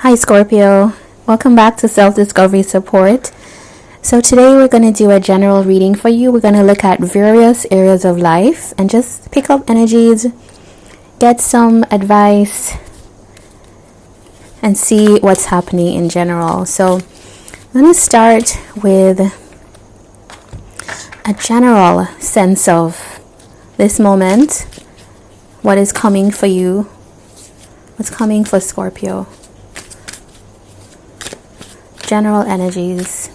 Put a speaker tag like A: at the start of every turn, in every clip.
A: Hi Scorpio, welcome back to Self-Discovery Support. So today we're going to do a general reading for you. We're going to look at various areas of life and just pick up energies, get some advice, and see what's happening in general. So I'm going to start with a general sense of this moment, what is coming for you, what's coming for Scorpio. General energies.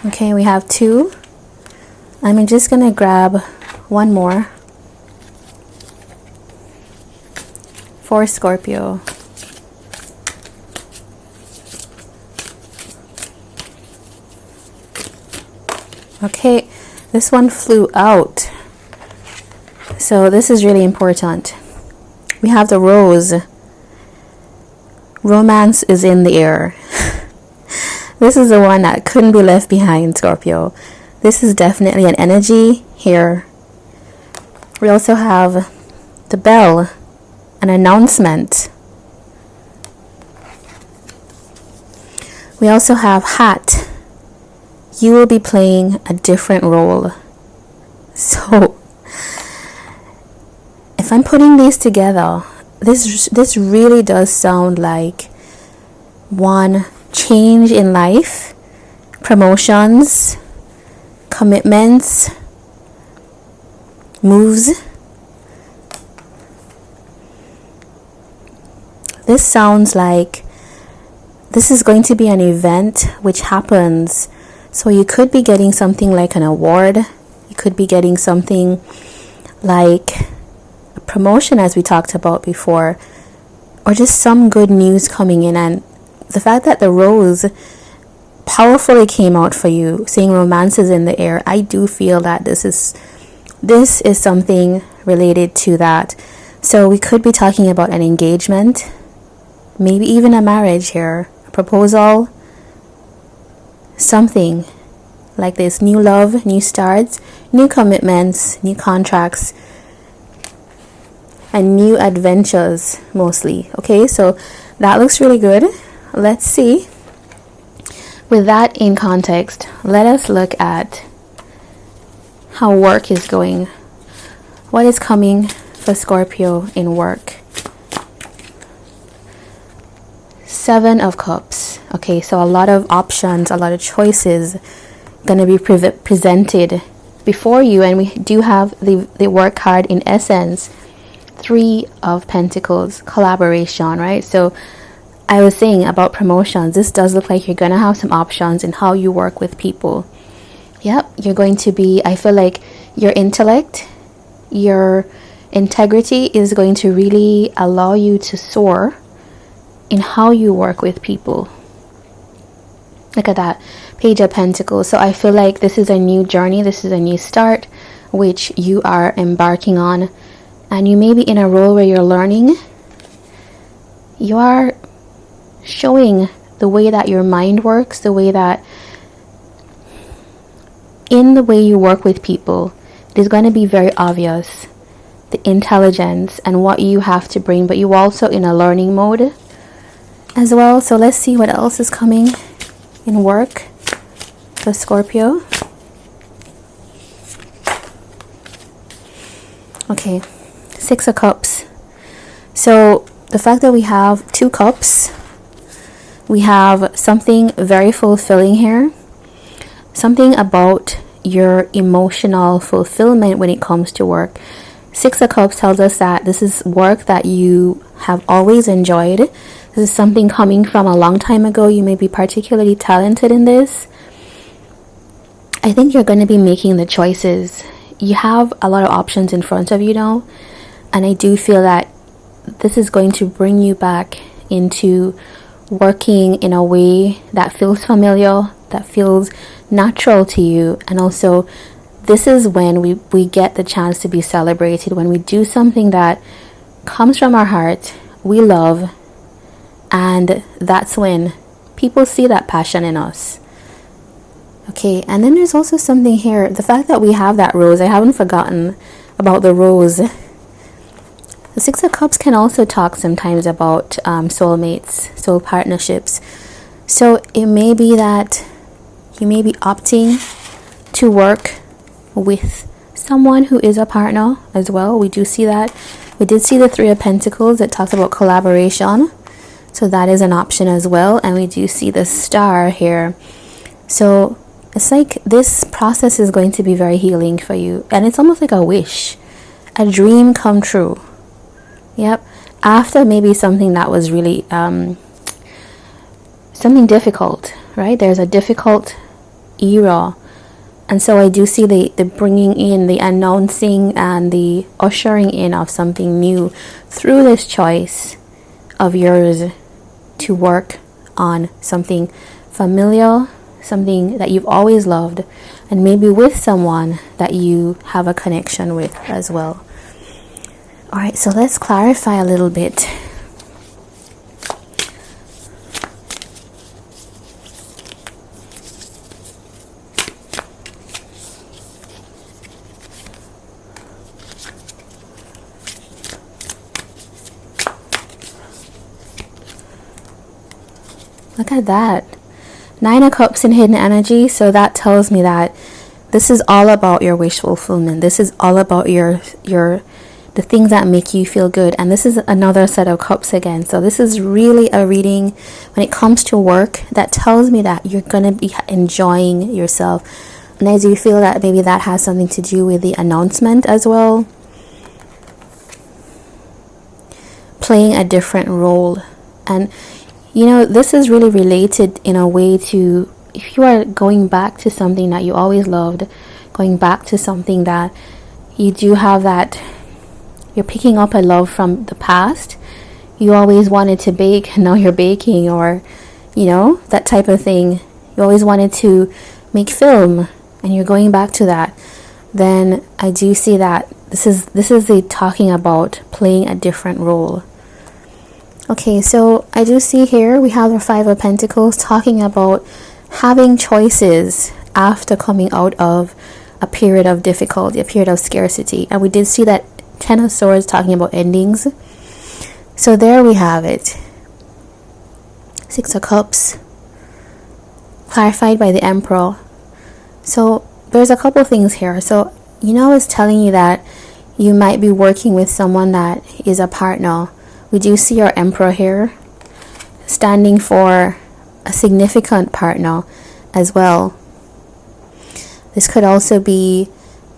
A: Okay, we have two. I'm just gonna grab one more for Scorpio. Okay, this one flew out. So this is really important. We have the rose. Romance is in the air. This is the one that couldn't be left behind, Scorpio. This is definitely an energy here. We also have the bell, an announcement. We also have hat. You will be playing a different role. So if I'm putting these together, this really does sound like one, change in life, promotions, commitments, moves. This sounds like this is going to be an event which happens. So you could be getting something like an award. You could be getting something like a promotion, as we talked about before, or just some good news coming in. And the fact that the rose powerfully came out for you, saying romance is in the air, I do feel that this is something related to that. So we could be talking about an engagement, maybe even a marriage here, a proposal, something like this. New love, new starts, new commitments, new contracts, and new adventures mostly. Okay, so that looks really good. Let's see. With that in context, let us look at how work is going. What is coming for Scorpio in work? Seven of Cups. Okay, so a lot of options, a lot of choices going to be presented before you. And we do have the work card in essence. Three of Pentacles, collaboration, right? So I was saying about promotions, this does look like you're going to have some options in how you work with people. Yep, you're going to be, I feel like your intellect, your integrity is going to really allow you to soar in how you work with people. Look at that, Page of Pentacles. So I feel like this is a new journey, this is a new start, which you are embarking on. And you may be in a role where you're learning. You are showing the way that your mind works, the way that in the way you work with people, it is going to be very obvious the intelligence and what you have to bring, but you also in a learning mode as well. So let's see what else is coming in work for Scorpio. Okay, Six of Cups. So the fact that we have two cups, we have something very fulfilling here, something about your emotional fulfillment when it comes to work. Six of Cups tells us that this is work that you have always enjoyed. This is something coming from a long time ago. You may be particularly talented in this. I think you're going to be making the choices. You have a lot of options in front of you now, and I do feel that this is going to bring you back into working in a way that feels familiar, that feels natural to you. And also this is when we get the chance to be celebrated, when we do something that comes from our heart, we love, and that's when people see that passion in us. Okay, and then there's also something here. The fact that we have that rose, I haven't forgotten about the rose. The Six of Cups can also talk sometimes about soulmates, soul partnerships. So it may be that you may be opting to work with someone who is a partner as well. We do see that. We did see the Three of Pentacles that talks about collaboration. So that is an option as well. And we do see the Star here. So it's like this process is going to be very healing for you. And it's almost like a wish, a dream come true. Yep. After maybe something that was really something difficult, right? There's a difficult era. And so I do see the bringing in, the announcing and the ushering in of something new through this choice of yours to work on something familiar, something that you've always loved, and maybe with someone that you have a connection with as well. All right, so let's clarify a little bit. Look at that. Nine of Cups in hidden energy. So that tells me that this is all about your wish fulfillment. This is all about the things that make you feel good. And this is another set of cups again. So this is really a reading when it comes to work that tells me that you're going to be enjoying yourself. And I do feel that maybe that has something to do with the announcement as well. Playing a different role. And you know, this is really related in a way to if you are going back to something that you always loved, going back to something that you do have that, you're picking up a love from the past. You always wanted to bake, and now you're baking, or, you know, that type of thing. You always wanted to make film, and you're going back to that. Then I do see that this is the talking about playing a different role. Okay, so I do see here we have the Five of Pentacles talking about having choices after coming out of a period of difficulty, a period of scarcity. And we did see that Ten of Swords talking about endings. So there we have it. Six of Cups clarified by the Emperor. So there's a couple things here. So, you know, it's telling you that you might be working with someone that is a partner. We do see our Emperor here standing for a significant partner as well. This could also be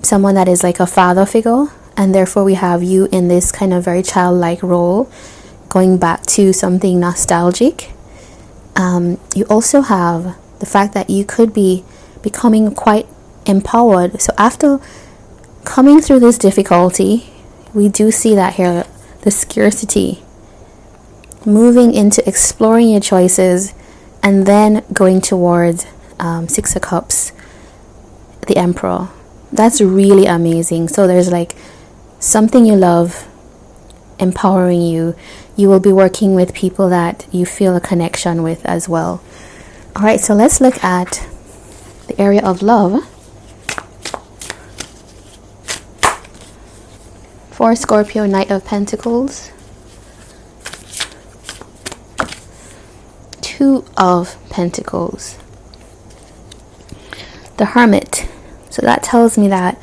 A: someone that is like a father figure, and therefore we have you in this kind of very childlike role, going back to something nostalgic. You also have the fact that you could be becoming quite empowered. So after coming through this difficulty, we do see that here, the scarcity, moving into exploring your choices, and then going towards Six of Cups, the Emperor. That's really amazing. So there's like something you love empowering you. You will be working with people that you feel a connection with as well. All right, so let's look at the area of love for Scorpio. Knight of Pentacles, Two of Pentacles, the Hermit. So that tells me that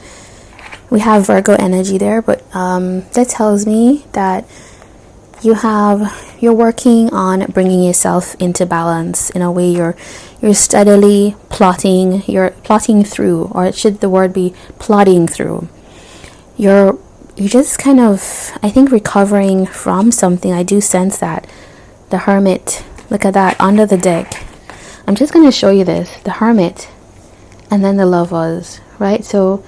A: we have Virgo energy there, but that tells me that you're working on bringing yourself into balance. In a way, you're steadily plotting. You're plotting through, or should the word be plodding through. You're just kind of, I think, recovering from something. I do sense that. The Hermit. Look at that under the deck. I'm just going to show you this. The Hermit, and then the Lovers, right? So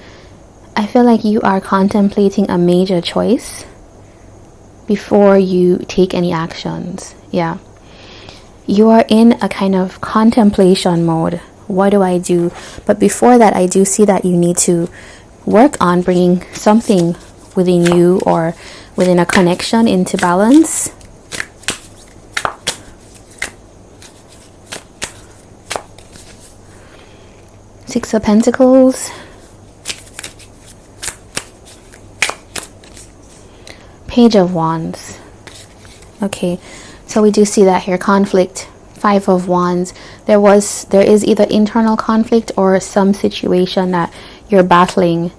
A: I feel like you are contemplating a major choice before you take any actions. Yeah. You are in a kind of contemplation mode. What do I do? But before that, I do see that you need to work on bringing something within you or within a connection into balance. Six of Pentacles. Page of Wands. Okay, so we do see that here, conflict. Five of Wands. There is either internal conflict or some situation that you're battling.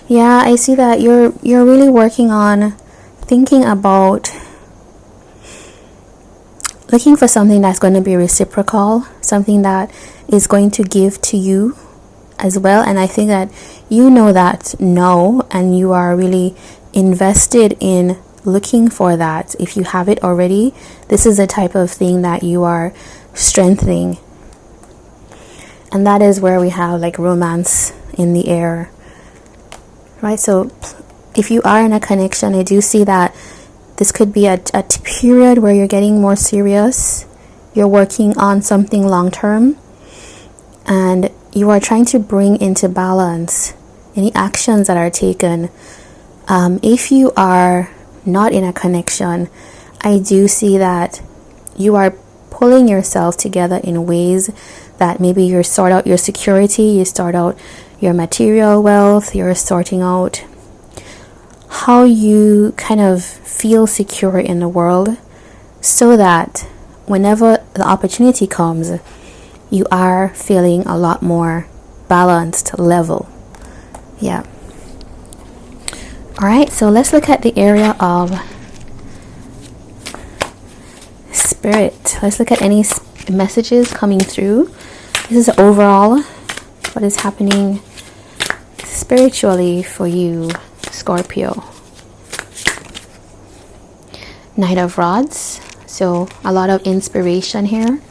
A: Yeah, I see that you're really working on thinking about looking for something that's going to be reciprocal, something that is going to give to you as well. And I think that you know that no, and you are really invested in looking for that. If you have it already, this is the type of thing that you are strengthening. And that is where we have like romance in the air, right? So if you are in a connection, I do see that this could be a period where you're getting more serious. You're working on something long term, and you are trying to bring into balance any actions that are taken. If you are not in a connection, I do see that you are pulling yourself together in ways that maybe you sort out your security, you sort out your material wealth, you're sorting out how you kind of feel secure in the world, so that whenever the opportunity comes, you are feeling a lot more balanced, level. Yeah. All right, so let's look at the area of spirit. Let's look at any messages coming through. This is overall what is happening spiritually for you, Scorpio. Knight of Rods. So a lot of inspiration here.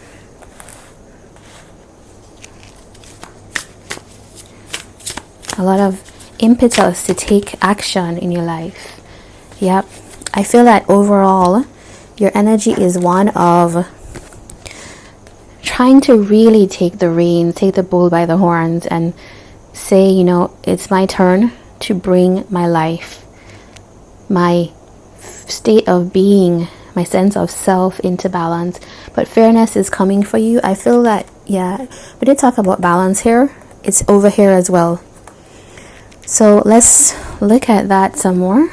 A: A lot of impetus to take action in your life. Yep. I feel that overall your energy is one of trying to really take the reins, take the bull by the horns, and say, you know, it's my turn to bring my life, my state of being, my sense of self into balance. But fairness is coming for you. I feel that, yeah, we did talk about balance here. It's over here as well. So let's look at that some more.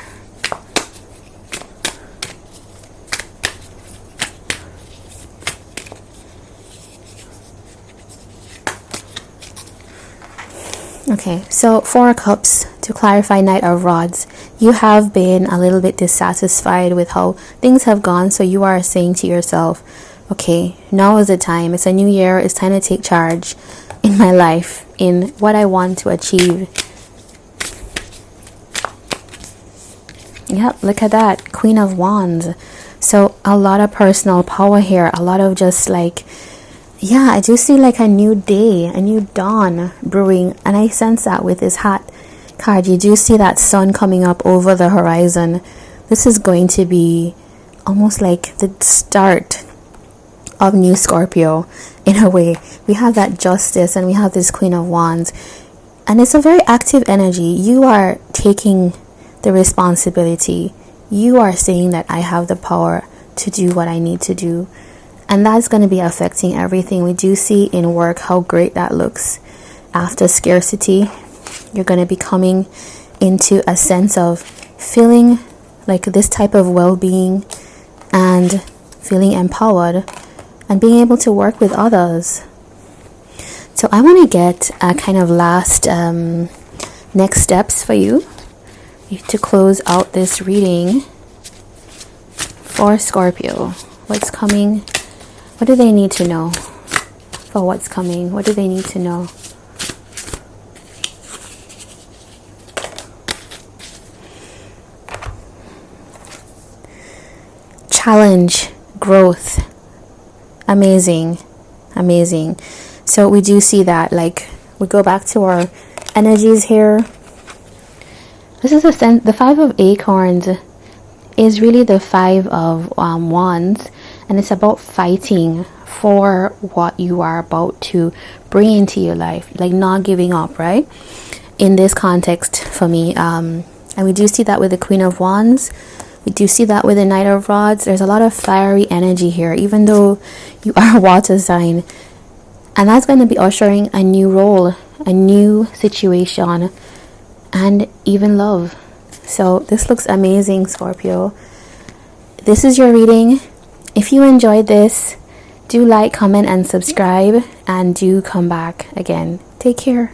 A: Okay, so Four of Cups, to clarify, Knight of Rods. You have been a little bit dissatisfied with how things have gone, so you are saying to yourself, okay, now is the time. It's a new year. It's time to take charge in my life, in what I want to achieve. Yep, look at that. Queen of Wands. So a lot of personal power here. A lot of just like, yeah, I do see like a new day, a new dawn brewing. And I sense that with this hat card. You do see that sun coming up over the horizon. This is going to be almost like the start of new Scorpio in a way. We have that justice and we have this Queen of Wands. And it's a very active energy. You are taking the responsibility. You are saying that I have the power to do what I need to do. And that's going to be affecting everything. We do see in work how great that looks. After scarcity, you're going to be coming into a sense of feeling like this type of well-being and feeling empowered and being able to work with others. So I want to get a kind of last next steps for you to close out this reading for Scorpio. What's coming? What do they need to know for what's coming? What do they need to know? Challenge, growth. Amazing, amazing. So we do see that, like, we go back to our energies here. This is the Five of Acorns is really the Five of Wands, and it's about fighting for what you are about to bring into your life, like not giving up, right? In this context for me, and we do see that with the Queen of Wands. We do see that with the Knight of Rods. There's a lot of fiery energy here. Even though you are a water sign, And that's going to be ushering a new role, a new situation, and even love. So this looks amazing, Scorpio. This is your reading. If you enjoyed this, do like, comment, and subscribe, and do come back again. Take care.